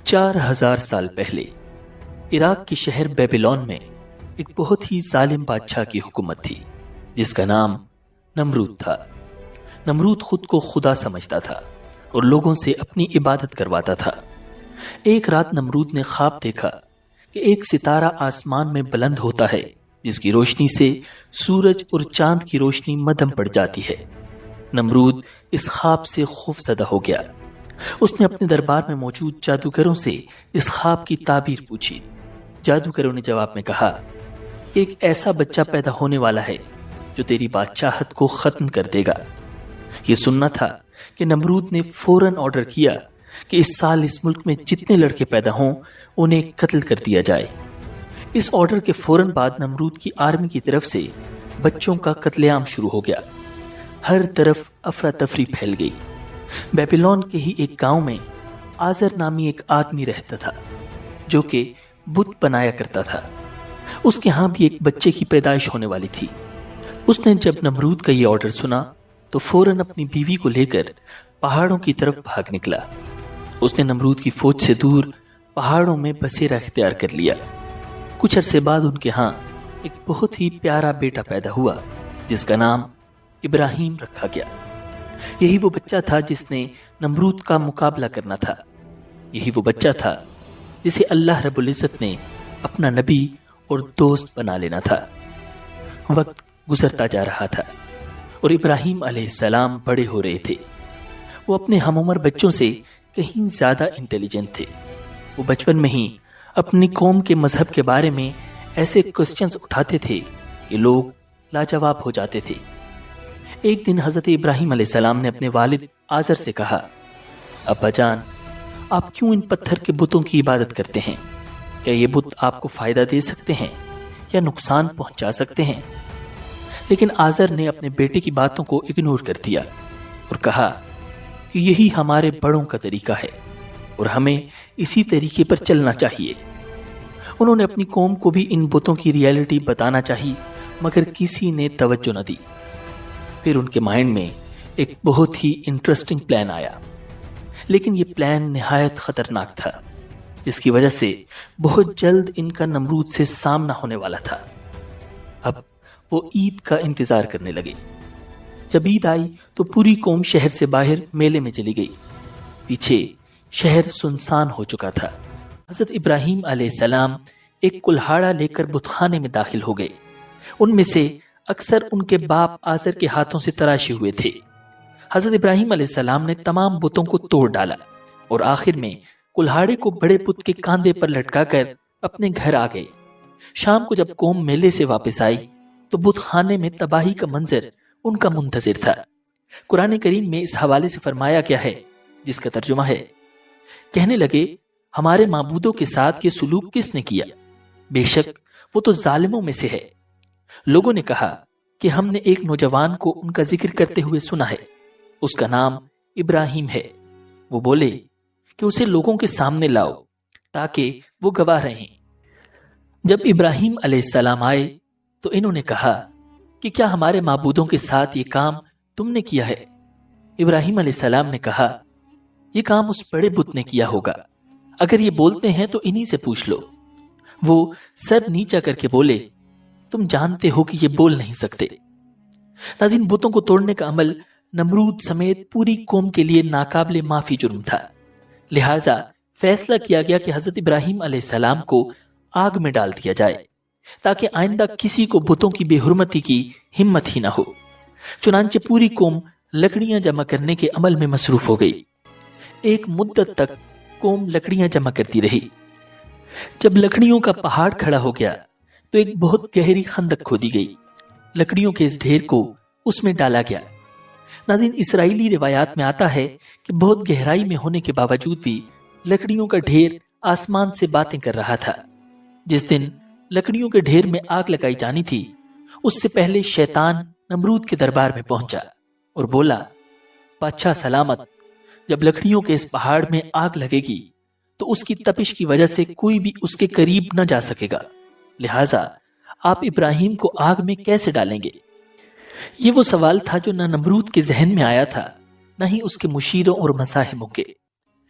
4000 سال پہلے عراق کے شہر بیبیلون میں ایک بہت ہی ظالم بادشاہ کی حکومت تھی جس کا نام نمرود تھا۔ نمرود خود کو خدا سمجھتا تھا اور لوگوں سے اپنی عبادت کرواتا تھا۔ ایک رات نمرود نے خواب دیکھا کہ ایک ستارہ آسمان میں بلند ہوتا ہے جس کی روشنی سے سورج اور چاند کی روشنی مدھم پڑ جاتی ہے۔ نمرود اس خواب سے خوف زدہ ہو گیا۔ اس نے اپنے دربار میں موجود جادوگروں سے اس خواب کی تعبیر پوچھی۔ جادوگروں نے جواب میں کہا کہ ایک ایسا بچہ پیدا ہونے والا ہے جو تیری بادشاہت کو ختم کر دے گا۔ یہ سننا تھا کہ نمرود نے فوراً آرڈر کیا کہ اس سال اس ملک میں جتنے لڑکے پیدا ہوں انہیں قتل کر دیا جائے۔ اس آرڈر کے فوراً بعد نمرود کی آرمی کی طرف سے بچوں کا قتل عام شروع ہو گیا۔ ہر طرف افراتفری پھیل گئی۔ بیبیلون کے ہی ایک گاؤں میں آزر نامی ایک آدمی رہتا تھا جو کہ بت بنایا کرتا تھا۔ اس کے ہاں بھی ایک بچے کی پیدائش ہونے والی تھی۔ اس نے جب نمرود کا یہ آرڈر سنا تو فوراً اپنی بیوی کو لے کر پہاڑوں کی طرف بھاگ نکلا۔ اس نے نمرود کی فوج سے دور پہاڑوں میں بسیرا اختیار کر لیا۔ کچھ عرصے بعد ان کے ہاں ایک بہت ہی پیارا بیٹا پیدا ہوا جس کا نام ابراہیم رکھا گیا۔ یہی وہ بچہ تھا جس نے نمرود کا مقابلہ کرنا تھا۔ یہی وہ بچہ تھا جسے اللہ رب العزت نے اپنا نبی اور دوست بنا لینا تھا۔ وقت گزرتا جا رہا تھا اور ابراہیم علیہ السلام بڑے ہو رہے تھے۔ وہ اپنے ہم عمر بچوں سے کہیں زیادہ انٹیلیجنٹ تھے۔ وہ بچپن میں ہی اپنی قوم کے مذہب کے بارے میں ایسے کوسچنز اٹھاتے تھے کہ لوگ لاجواب ہو جاتے تھے۔ ایک دن حضرت ابراہیم علیہ السلام نے اپنے والد آزر سے کہا، ابا جان، آپ کیوں ان پتھر کے بتوں کی عبادت کرتے ہیں؟ کیا یہ بت آپ کو فائدہ دے سکتے ہیں یا نقصان پہنچا سکتے ہیں؟ لیکن آزر نے اپنے بیٹے کی باتوں کو اگنور کر دیا اور کہا کہ یہی ہمارے بڑوں کا طریقہ ہے اور ہمیں اسی طریقے پر چلنا چاہیے۔ انہوں نے اپنی قوم کو بھی ان بتوں کی ریئلٹی بتانا چاہی مگر کسی نے توجہ نہ دی۔ پھر ان کے مائنڈ میں ایک بہت ہی انٹرسٹنگ پلان آیا، لیکن یہ پلان نہایت خطرناک تھا جس کی وجہ سے بہت جلد ان کا نمرود سے سامنا ہونے والا تھا۔ اب وہ عید کا انتظار کرنے لگے۔ جب عید آئی تو پوری قوم شہر سے باہر میلے میں چلی گئی۔ پیچھے شہر سنسان ہو چکا تھا۔ حضرت ابراہیم علیہ السلام ایک کلہاڑا لے کر بت خانے میں داخل ہو گئے۔ ان میں سے اکثر ان کے باپ آزر کے ہاتھوں سے تراشے ہوئے تھے۔ حضرت ابراہیم علیہ السلام نے تمام بتوں کو توڑ ڈالا اور آخر میں کلہاڑے کو بڑے بت کے کاندھے پر لٹکا کر اپنے گھر آ گئے۔ شام کو جب قوم میلے سے واپس آئی تو بت خانے میں تباہی کا منظر ان کا منتظر تھا۔ قرآن کریم میں اس حوالے سے فرمایا گیا ہے جس کا ترجمہ ہے، کہنے لگے ہمارے معبودوں کے ساتھ یہ سلوک کس نے کیا؟ بے شک وہ تو ظالموں میں سے ہے۔ لوگوں نے کہا کہ ہم نے ایک نوجوان کو ان کا ذکر کرتے ہوئے سنا ہے، اس کا نام ابراہیم ہے۔ وہ بولے کہ اسے لوگوں کے سامنے لاؤ تاکہ وہ گواہ رہیں۔ جب ابراہیم علیہ السلام آئے تو انہوں نے کہا کہ کیا ہمارے معبودوں کے ساتھ یہ کام تم نے کیا ہے؟ ابراہیم علیہ السلام نے کہا یہ کام اس بڑے بت نے کیا ہوگا، اگر یہ بولتے ہیں تو انہی سے پوچھ لو۔ وہ سر نیچا کر کے بولے تم جانتے ہو کہ یہ بول نہیں سکتے۔ ناظرین، بتوں کو توڑنے کا عمل نمرود سمیت پوری قوم کے لیے ناقابل معافی جرم تھا، لہٰذا فیصلہ کیا گیا کہ حضرت ابراہیم علیہ السلام کو آگ میں ڈال دیا جائے تاکہ آئندہ کسی کو بتوں کی بے حرمتی کی ہمت ہی نہ ہو۔ چنانچہ پوری قوم لکڑیاں جمع کرنے کے عمل میں مصروف ہو گئی۔ ایک مدت تک قوم لکڑیاں جمع کرتی رہی۔ جب لکڑیوں کا پہاڑ کھڑا ہو گیا تو ایک بہت گہری خندق کھودی گئی۔ لکڑیوں کے اس ڈھیر کو اس میں ڈالا گیا۔ ناظرین، اسرائیلی روایات میں آتا ہے کہ بہت گہرائی میں ہونے کے باوجود بھی لکڑیوں کا ڈھیر آسمان سے باتیں کر رہا تھا۔ جس دن لکڑیوں کے ڈھیر میں آگ لگائی جانی تھی اس سے پہلے شیطان نمرود کے دربار میں پہنچا اور بولا، بادشاہ سلامت، جب لکڑیوں کے اس پہاڑ میں آگ لگے گی تو اس کی تپش کی وجہ سے کوئی بھی اس کے قریب نہ جا سکے گا، لہٰذا آپ ابراہیم کو آگ میں کیسے ڈالیں گے؟ یہ وہ سوال تھا جو نہ نمرود کے ذہن میں آیا تھا نہ ہی اس کے مشیروں اور مزاحموں کے۔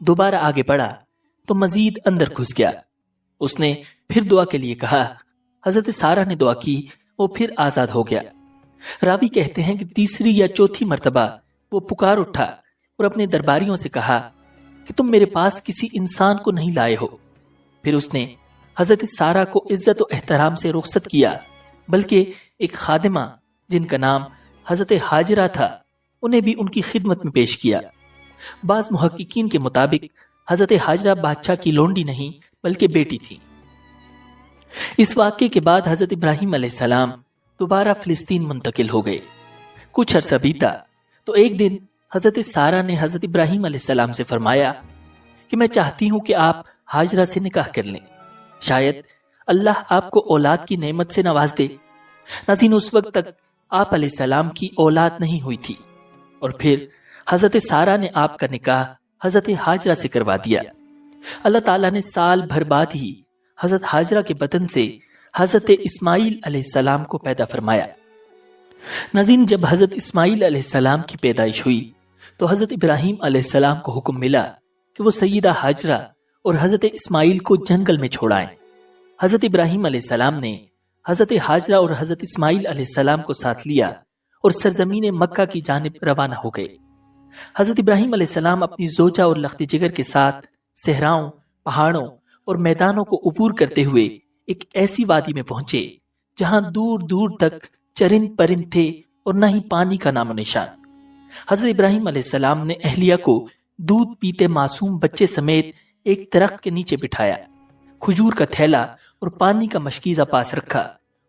دوبارہ آگے بڑھا تو مزید اندر گھس گیا۔ اس نے پھر دعا کے لیے کہا، حضرت سارہ نے دعا کی، وہ پھر آزاد ہو گیا۔ راوی کہتے ہیں کہ تیسری یا چوتھی مرتبہ وہ پکار اٹھا اور اپنے درباریوں سے کہا کہ تم میرے پاس کسی انسان کو نہیں لائے ہو۔ پھر اس نے حضرت سارہ کو عزت و احترام سے رخصت کیا، بلکہ ایک خادمہ جن کا نام حضرت حاجرہ تھا انہیں بھی ان کی خدمت میں پیش کیا۔ بعض محققین کے مطابق حضرت حاجرہ بادشاہ کی لونڈی نہیں بلکہ بیٹی تھی۔ اس واقعے کے بعد حضرت ابراہیم علیہ السلام دوبارہ فلسطین منتقل ہو گئے۔ کچھ عرصہ بیتا تو ایک دن حضرت سارہ نے حضرت ابراہیم علیہ السلام سے فرمایا کہ میں چاہتی ہوں کہ آپ حاجرہ سے نکاح کر لیں، شاید اللہ آپ کو اولاد کی نعمت سے نواز دے۔ ناظرین، اس وقت تک آپ علیہ السلام کی اولاد نہیں ہوئی تھی، اور پھر حضرت سارہ نے آپ کا نکاح حضرت حاجرہ سے کروا دیا۔ اللہ تعالیٰ نے سال بھر بعد ہی حضرت حاجرہ کے بطن سے حضرت اسماعیل علیہ السلام کو پیدا فرمایا۔ ناظرین، جب حضرت اسماعیل علیہ السلام کی پیدائش ہوئی تو حضرت ابراہیم علیہ السلام کو حکم ملا کہ وہ سیدہ حاجرہ اور حضرت اسماعیل کو جنگل میں چھوڑائیں۔ حضرت ابراہیم علیہ السلام نے حضرت حاجرہ اور حضرت اسماعیل علیہ السلام کو ساتھ لیا اور سرزمین مکہ کی جانب روانہ ہو گئے۔ حضرت ابراہیم علیہ السلام اپنی زوجہ اور لخت جگر کے ساتھ صحراؤں، پہاڑوں اور میدانوں کو عبور کرتے ہوئے ایک ایسی وادی میں پہنچے جہاں دور دور تک چرند پرند تھے اور نہ ہی پانی کا نام و نشان۔ حضرت ابراہیم علیہ السلام نے اہلیہ کو دودھ پیتے معصوم بچے سمیت ایک درخت کے نیچے بٹھایا، کھجور کا تھیلا اور پانی کا مشکیزہ پاس رکھا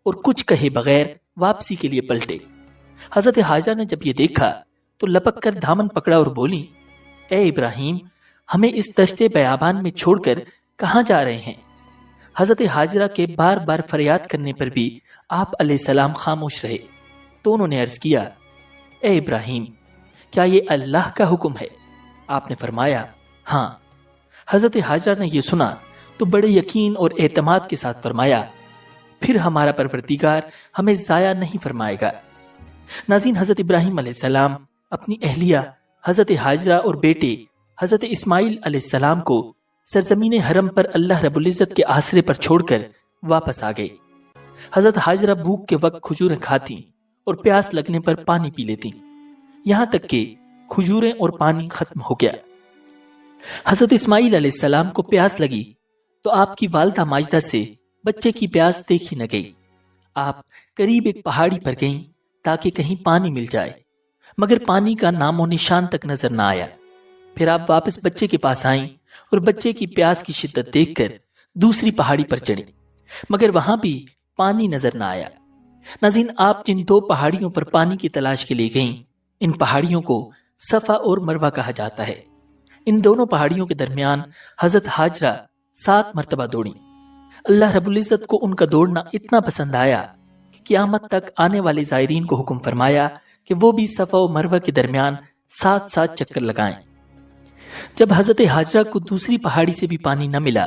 اور کچھ کہے بغیر واپسی کے لیے پلٹے۔ حضرت حاجرہ نے جب یہ دیکھا تو لپک کر دامن پکڑا اور بولی، اے ابراہیم، ہمیں اس دشت بیابان میں چھوڑ کر کہاں جا رہے ہیں؟ حضرت حاجرہ کے بار بار فریاد کرنے پر بھی آپ علیہ السلام خاموش رہے تو انہوں نے عرض کیا، اے ابراہیم، کیا یہ اللہ کا حکم ہے؟ آپ نے فرمایا، ہاں۔ حضرت حاجرہ نے یہ سنا تو بڑے یقین اور اعتماد کے ساتھ فرمایا، پھر ہمارا پروردگار ہمیں ضائع نہیں فرمائے گا۔ ناظرین، حضرت ابراہیم علیہ السلام اپنی اہلیہ حضرت حاجرہ اور بیٹے حضرت اسماعیل علیہ السلام کو سرزمین حرم پر اللہ رب العزت کے آسرے پر چھوڑ کر واپس آ گئے۔ حضرت حاجرہ بھوک کے وقت کھجوریں کھاتی اور پیاس لگنے پر پانی پی لیتی، یہاں تک کہ کھجوریں اور پانی ختم ہو گیا۔ حضرت اسماعیل علیہ السلام کو پیاس لگی تو آپ کی والدہ ماجدہ سے بچے کی پیاس دیکھی نہ گئی۔ آپ قریب ایک پہاڑی پر گئیں تاکہ کہیں پانی مل جائے، مگر پانی کا نام و نشان تک نظر نہ آیا۔ پھر آپ واپس بچے کے پاس آئیں اور بچے کی پیاس کی شدت دیکھ کر دوسری پہاڑی پر چڑھی، مگر وہاں بھی پانی نظر نہ آیا۔ ناظرین، آپ جن دو پہاڑیوں پر پانی کی تلاش کے لیے گئیں، ان پہاڑیوں کو صفا اور مروہ کہا جاتا ہے۔ ان دونوں پہاڑیوں کے درمیان حضرت حاجرہ 7 مرتبہ دوڑیں۔ اللہ رب العزت کو ان کا دوڑنا اتنا پسند آیا کہ قیامت تک آنے والے زائرین کو حکم فرمایا کہ وہ بھی صفا و مروہ کے درمیان 7 چکر لگائیں۔ جب حضرت حاجرہ کو دوسری پہاڑی سے بھی پانی نہ ملا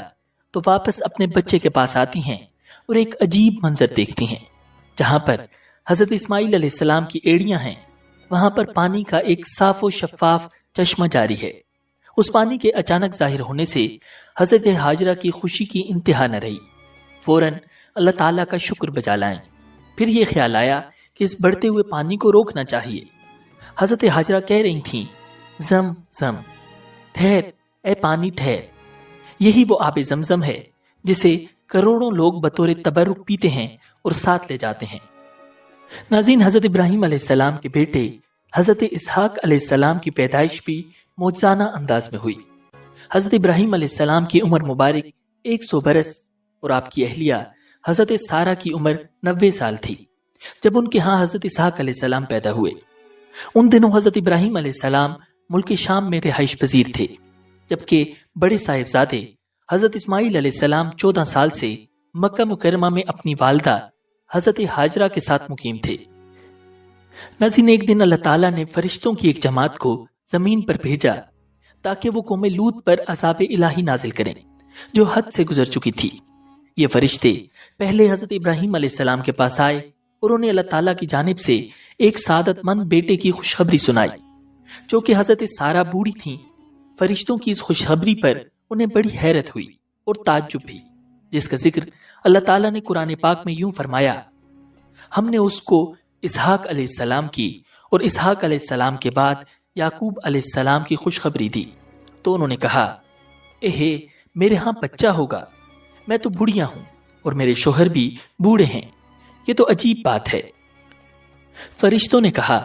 تو واپس اپنے بچے کے پاس آتی ہیں اور ایک عجیب منظر دیکھتی ہیں۔ جہاں پر حضرت اسماعیل علیہ السلام کی ایڑیاں ہیں، وہاں پر پانی کا ایک صاف و شفاف چشمہ جاری ہے۔ اس پانی کے اچانک ظاہر ہونے سے حضرت حاجرہ کی خوشی کی انتہا نہ رہی، فوراً اللہ تعالیٰ کا شکر بجا لائیں۔ پھر یہ خیال آیا کہ اس بڑھتے ہوئے پانی کو روکنا چاہیے۔ حضرت حاجرہ کہہ رہی تھیں، زم زم، ٹھہر اے پانی ٹھہر، یہی وہ آب زمزم ہے جسے کروڑوں لوگ بطور تبرک پیتے ہیں اور ساتھ لے جاتے ہیں۔ ناظرین، حضرت ابراہیم علیہ السلام کے بیٹے حضرت اسحاق علیہ السلام کی پیدائش بھی معجزانہ انداز میں ہوئی۔ حضرت ابراہیم علیہ السلام کی عمر مبارک 100 برس اور آپ کی اہلیہ حضرت سارہ کی عمر 90 سال تھی جب ان کے ہاں حضرت اسحاق علیہ السلام پیدا ہوئے۔ ان دنوں حضرت ابراہیم علیہ السلام ملک شام میں رہائش پذیر تھے، جبکہ بڑے صاحبزادے حضرت اسماعیل علیہ السلام 14 سال سے مکہ مکرمہ میں اپنی والدہ حضرت حاجرہ کے ساتھ مقیم تھے۔ ناظرین، ایک دن اللہ تعالیٰ نے فرشتوں کی ایک جماعت کو زمین پر بھیجا تاکہ وہ قوم لوط پر عذاب الہی نازل کریں جو حد سے گزر چکی تھی۔ یہ فرشتے پہلے حضرت ابراہیم علیہ السلام کے پاس آئے اور انہیں اللہ تعالیٰ کی جانب سے ایک سعادت مند بیٹے کی خوشخبری سنائی۔ جو کہ حضرت سارہ بوڑھی تھیں، فرشتوں کی اس خوشخبری پر انہیں بڑی حیرت ہوئی اور تعجب بھی، جس کا ذکر اللہ تعالیٰ نے قرآن پاک میں یوں فرمایا: ہم نے اس کو اسحاق علیہ السلام کی اور اسحاق علیہ السلام کے بعد یعقوب علیہ السلام کی خوشخبری دی، تو انہوں نے کہا: اے میرے ہاں بچہ ہوگا، میں تو بڑھیا ہوں اور میرے شوہر بھی بوڑھے ہیں، یہ تو عجیب بات ہے۔ فرشتوں نے کہا: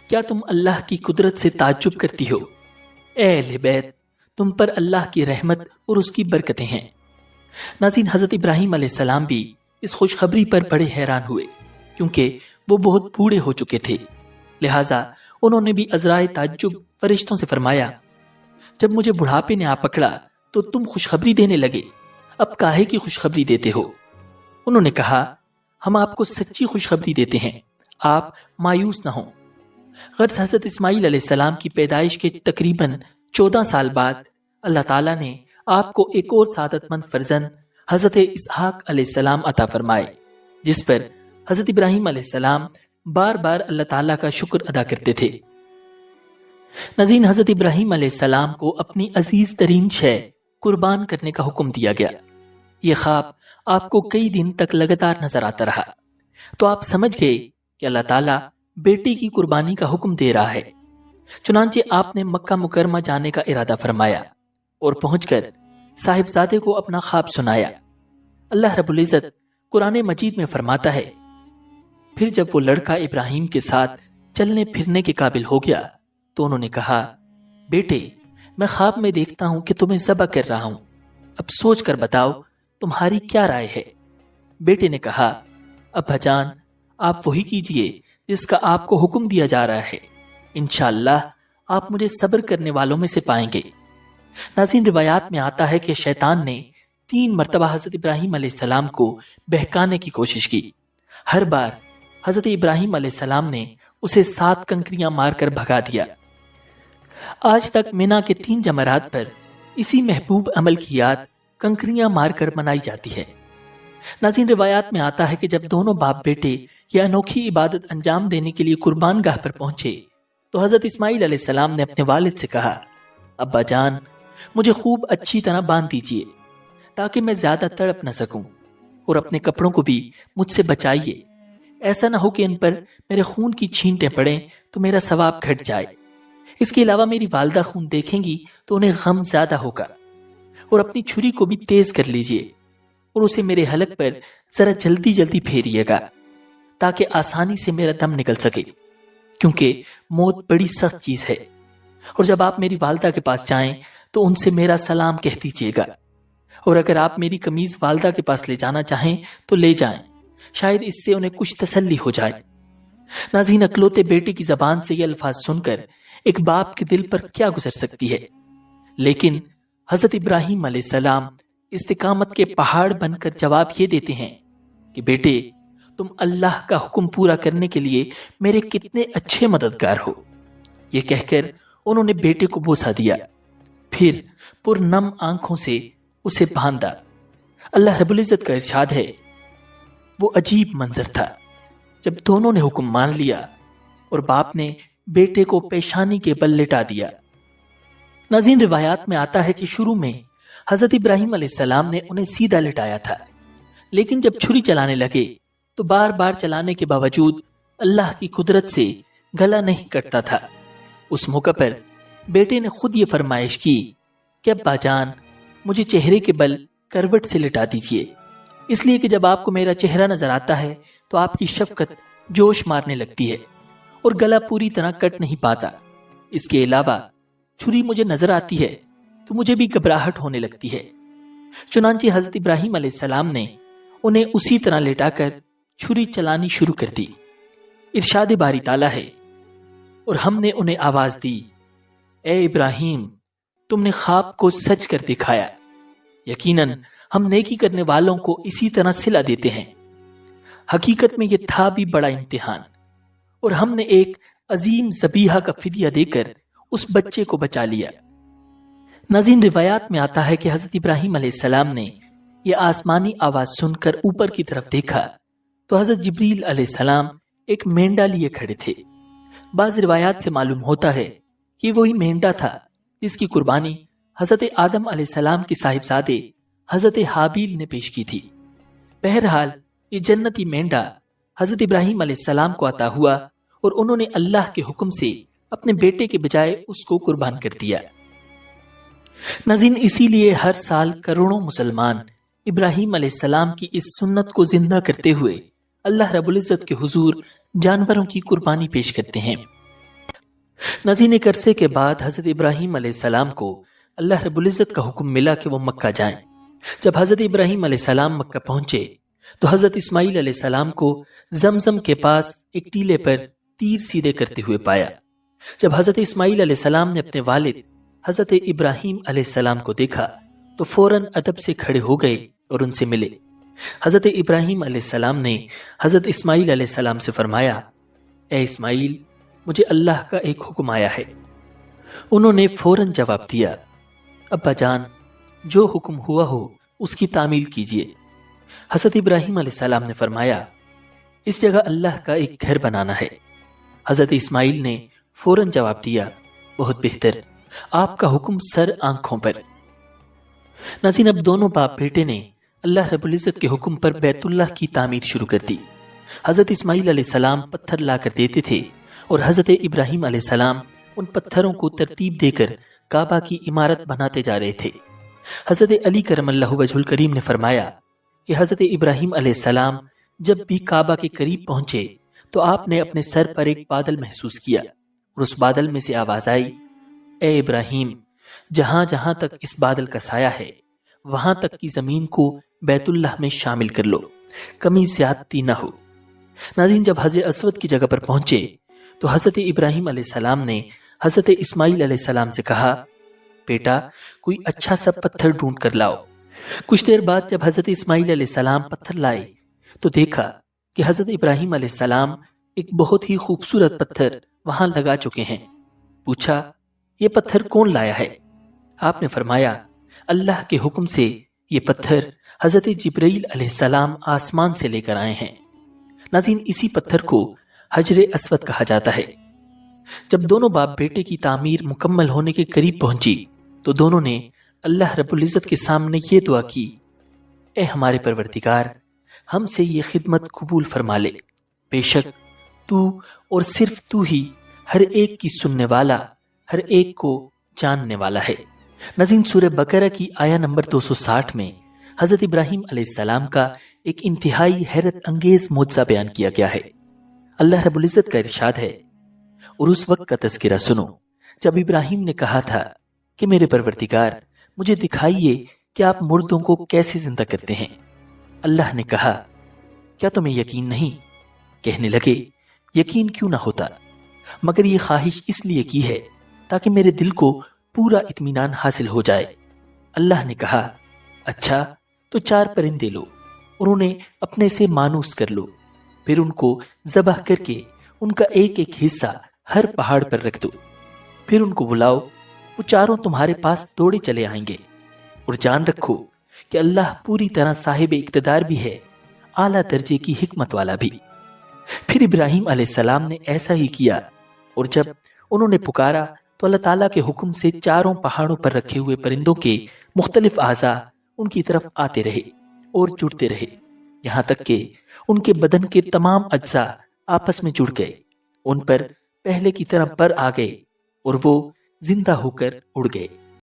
کیا تم اللہ کی قدرت سے تعجب کرتی ہو؟ اے اہل بیت، تم پر اللہ کی رحمت اور اس کی برکتیں ہیں۔ ناظرین، حضرت ابراہیم علیہ السلام بھی اس خوشخبری پر بڑے حیران ہوئے، کیونکہ وہ بہت بوڑھے ہو چکے تھے، لہٰذا انہوں نے بھی عذرائے تعجب فرشتوں سے فرمایا: جب مجھے بڑھاپے نے آ پکڑا تو تم خوشخبری دینے لگے، اب کاہے کی خوشخبری دیتے ہو؟ انہوں نے کہا: ہم آپ کو سچی خوشخبری دیتے ہیں، آپ مایوس نہ ہوں۔ غرض حضرت اسماعیل علیہ السلام کی پیدائش کے تقریباً 14 سال بعد اللہ تعالیٰ نے آپ کو ایک اور سعادت مند فرزند حضرت اسحاق علیہ السلام عطا فرمائے، جس پر حضرت ابراہیم علیہ السلام بار بار اللہ تعالیٰ کا شکر ادا کرتے تھے۔ ناظرین، حضرت ابراہیم علیہ السلام کو اپنی عزیز ترین شے قربان کرنے کا حکم دیا گیا۔ یہ خواب آپ کو کئی دن تک لگاتار نظر آتا رہا، تو آپ سمجھ گئے کہ اللہ تعالیٰ بیٹی کی قربانی کا حکم دے رہا ہے۔ چنانچہ آپ نے مکہ مکرمہ جانے کا ارادہ فرمایا اور پہنچ کر صاحبزادے کو اپنا خواب سنایا۔ اللہ رب العزت قرآن مجید میں فرماتا ہے: پھر جب وہ لڑکا ابراہیم کے ساتھ چلنے پھرنے کے قابل ہو گیا تو انہوں نے کہا: بیٹے، میں خواب میں دیکھتا ہوں کہ تمہیں ذبح کر رہا ہوں، اب سوچ کر بتاؤ تمہاری کیا رائے ہے؟ بیٹے نے کہا: ابا جان، آپ وہی کیجئے جس کا آپ کو حکم دیا جا رہا ہے، انشاءاللہ آپ مجھے صبر کرنے والوں میں سے پائیں گے۔ ناظرین، روایات میں آتا ہے کہ شیطان نے 3 مرتبہ حضرت ابراہیم علیہ السلام کو بہکانے کی کوشش کی۔ ہر بار حضرت ابراہیم علیہ السلام نے اسے 7 کنکریاں مار کر بھگا دیا۔ آج تک مینا کے 3 جمرات پر اسی محبوب عمل کی یاد کنکریاں مار کر منائی جاتی ہے۔ ناظرین، روایات میں آتا ہے کہ جب دونوں باپ بیٹے یہ انوکھی عبادت انجام دینے کے لیے قربان گاہ پر پہنچے تو حضرت اسماعیل علیہ السلام نے اپنے والد سے کہا: ابا جان، مجھے خوب اچھی طرح باندھ دیجیے تاکہ میں زیادہ تڑپ نہ سکوں، اور اپنے کپڑوں کو بھی مجھ سے بچائیے، ایسا نہ ہو کہ ان پر میرے خون کی چھینٹیں پڑیں تو میرا ثواب گھٹ جائے۔ اس کے علاوہ میری والدہ خون دیکھیں گی تو انہیں غم زیادہ ہوگا، اور اپنی چھری کو بھی تیز کر لیجیے اور اسے میرے حلق پر ذرا جلدی جلدی پھیریے گا تاکہ آسانی سے میرا دم نکل سکے، کیونکہ موت بڑی سخت چیز ہے۔ اور جب آپ میری والدہ کے پاس جائیں تو ان سے میرا سلام کہہ دیجیے گا، اور اگر آپ میری قمیض والدہ کے پاس لے جانا چاہیں تو لے جائیں، شاید اس سے انہیں کچھ تسلی ہو جائے۔ ناظرین، اکلوتے بیٹے کی زبان سے یہ الفاظ سن کر ایک باپ کے دل پر کیا گزر سکتی ہے، لیکن حضرت ابراہیم علیہ السلام استقامت کے پہاڑ بن کر جواب یہ دیتے ہیں کہ بیٹے، تم اللہ کا حکم پورا کرنے کے لیے میرے کتنے اچھے مددگار ہو۔ یہ کہہ کر انہوں نے بیٹے کو بوسہ دیا، پھر پرنم آنکھوں سے اسے باندھا۔ اللہ رب العزت کا ارشاد ہے، وہ عجیب منظر تھا جب دونوں نے حکم مان لیا اور باپ نے بیٹے کو پیشانی کے بل لٹا دیا۔ ناظرین، روایات میں آتا ہے کہ شروع میں حضرت ابراہیم علیہ السلام نے انہیں سیدھا لٹایا تھا، لیکن جب چھری چلانے لگے تو بار بار چلانے کے باوجود اللہ کی قدرت سے گلا نہیں کٹتا تھا۔ اس موقع پر بیٹے نے خود یہ فرمائش کی کہ ابا جان، مجھے چہرے کے بل کروٹ سے لٹا دیجیے، اس لیے کہ جب آپ کو میرا چہرہ نظر آتا ہے تو آپ کی شفقت جوش مارنے لگتی ہے اور گلا پوری طرح کٹ نہیں پاتا۔ اس کے علاوہ چھری مجھے نظر آتی ہے تو مجھے بھی گھبراہٹ ہونے لگتی ہے۔ چنانچہ حضرت ابراہیم علیہ السلام نے انہیں اسی طرح لٹا کر چھری چلانی شروع کر دی۔ ارشاد باری تعالیٰ ہے، اور ہم نے انہیں آواز دی، اے ابراہیم، تم نے خواب کو سچ کر دکھایا، یقیناً ہم نیکی کرنے والوں کو اسی طرح صلہ دیتے ہیں۔ حقیقت میں یہ تھا بھی بڑا امتحان، اور ہم نے ایک عظیم ذبیحہ کا فدیہ دے کر اس بچے کو بچا لیا۔ ناظرین، روایات میں آتا ہے کہ حضرت ابراہیم علیہ السلام نے یہ آسمانی آواز سن کر اوپر کی طرف دیکھا تو حضرت جبریل علیہ السلام ایک مینڈا لیے کھڑے تھے۔ بعض روایات سے معلوم ہوتا ہے کہ وہی مینڈا تھا جس کی قربانی حضرت آدم علیہ السلام کے صاحبزادے حضرت حابیل نے پیش کی تھی۔ بہرحال یہ جنتی مینڈا حضرت ابراہیم علیہ السلام کو عطا ہوا اور انہوں نے اللہ کے حکم سے اپنے بیٹے کے بجائے اس کو قربان کر دیا۔ ناظرین، اسی لیے ہر سال کروڑوں مسلمان ابراہیم علیہ السلام کی اس سنت کو زندہ کرتے ہوئے اللہ رب العزت کے حضور جانوروں کی قربانی پیش کرتے ہیں۔ ناظرین، ایک عرصے کے بعد حضرت ابراہیم علیہ السلام کو اللہ رب العزت کا حکم ملا کہ وہ مکہ جائیں۔ جب حضرت ابراہیم علیہ السلام مکہ پہنچے تو حضرت اسماعیل علیہ السلام کو زمزم کے پاس ایک ٹیلے پر تیر سیدھے کرتے ہوئے پایا۔ جب حضرت اسماعیل علیہ السلام نے اپنے والد حضرت ابراہیم علیہ السلام کو دیکھا تو فوراً ادب سے کھڑے ہو گئے اور ان سے ملے۔ حضرت ابراہیم علیہ السلام نے حضرت اسماعیل علیہ السلام سے فرمایا، اے اسماعیل، مجھے اللہ کا ایک حکم آیا ہے۔ انہوں نے فوراً جواب دیا، ابا جان، جو حکم ہوا ہو اس کی تعمیل کیجیے۔ حضرت ابراہیم علیہ السلام نے فرمایا، اس جگہ اللہ کا ایک گھر بنانا ہے۔ حضرت اسماعیل نے فوراً جواب دیا، بہت بہتر، آپ کا حکم سر آنکھوں پر۔ ناظرین، اب دونوں باپ بیٹے نے اللہ رب العزت کے حکم پر بیت اللہ کی تعمیر شروع کر دی۔ حضرت اسماعیل علیہ السلام پتھر لا کر دیتے تھے اور حضرت ابراہیم علیہ السلام ان پتھروں کو ترتیب دے کر کعبہ کی عمارت بناتے جا رہے تھے۔ حضرت علی کرم اللہ وجہ الکریم نے فرمایا کہ حضرت ابراہیم علیہ السلام جب بھی کعبہ کے قریب پہنچے تو آپ نے اپنے سر پر ایک بادل محسوس کیا اور اس بادل میں سے آواز آئی، اے ابراہیم، جہاں جہاں تک اس بادل کا سایہ ہے وہاں تک کی زمین کو بیت اللہ میں شامل کر لو، کمی زیادتی نہ ہو۔ ناظرین، جب حضرت اسود کی جگہ پر پہنچے تو حضرت ابراہیم علیہ السلام نے حضرت اسماعیل علیہ السلام سے کہا، بیٹا، کوئی اچھا سا پتھر ڈھونڈ کر لاؤ۔ کچھ دیر بعد جب حضرت اسماعیل علیہ السلام پتھر لائے تو دیکھا کہ حضرت ابراہیم علیہ السلام ایک بہت ہی خوبصورت پتھر وہاں لگا چکے ہیں۔ پوچھا، یہ پتھر کون لایا ہے؟ آپ نے فرمایا، اللہ کے حکم سے یہ پتھر حضرت جبرائیل علیہ السلام آسمان سے لے کر آئے ہیں۔ ناظرین، اسی پتھر کو حجر اسود کہا جاتا ہے۔ جب دونوں باپ بیٹے کی تعمیر مکمل ہونے کے قریب پہنچی تو دونوں نے اللہ رب العزت کے سامنے یہ دعا کی، اے ہمارے پروردگار، ہم سے یہ خدمت قبول فرما لے، بے شک تو اور صرف تو ہی ہر ایک کی سننے والا، ہر ایک کو جاننے والا ہے۔ ناظرین، سورہ بقرہ کی آیہ نمبر 260 میں حضرت ابراہیم علیہ السلام کا ایک انتہائی حیرت انگیز معجزہ بیان کیا گیا ہے۔ اللہ رب العزت کا ارشاد ہے، اور اس وقت کا تذکرہ سنو جب ابراہیم نے کہا تھا کہ میرے پروردگار، مجھے دکھائیے کہ آپ مردوں کو کیسے زندہ کرتے ہیں۔ اللہ نے کہا، کیا تمہیں یقین نہیں؟ کہنے لگے، یقین کیوں نہ ہوتا، مگر یہ خواہش اس لیے کی ہے تاکہ میرے دل کو پورا اطمینان حاصل ہو جائے۔ اللہ نے کہا، اچھا تو 4 پرندے لو اور انہیں اپنے سے مانوس کر لو، پھر ان کو ذبح کر کے ان کا ایک ایک حصہ ہر پہاڑ پر رکھ دو، پھر ان کو بلاؤ، وہ چاروں تمہارے پاس دوڑے چلے آئیں گے، اور جان رکھو کہ اللہ پوری طرح صاحب اقتدار بھی ہے، اعلیٰ درجے کی حکمت والا بھی۔ پھر ابراہیم علیہ السلام نے ایسا ہی کیا، اور جب انہوں نے پکارا تو اللہ تعالیٰ کے حکم سے چاروں پہاڑوں پر رکھے ہوئے پرندوں کے مختلف اعضاء ان کی طرف آتے رہے اور جڑتے رہے، یہاں تک کہ ان کے بدن کے تمام اجزاء آپس میں جڑ گئے، ان پر پہلے کی طرح پر آ گئے اور وہ زندہ ہو کر اڑ گئے۔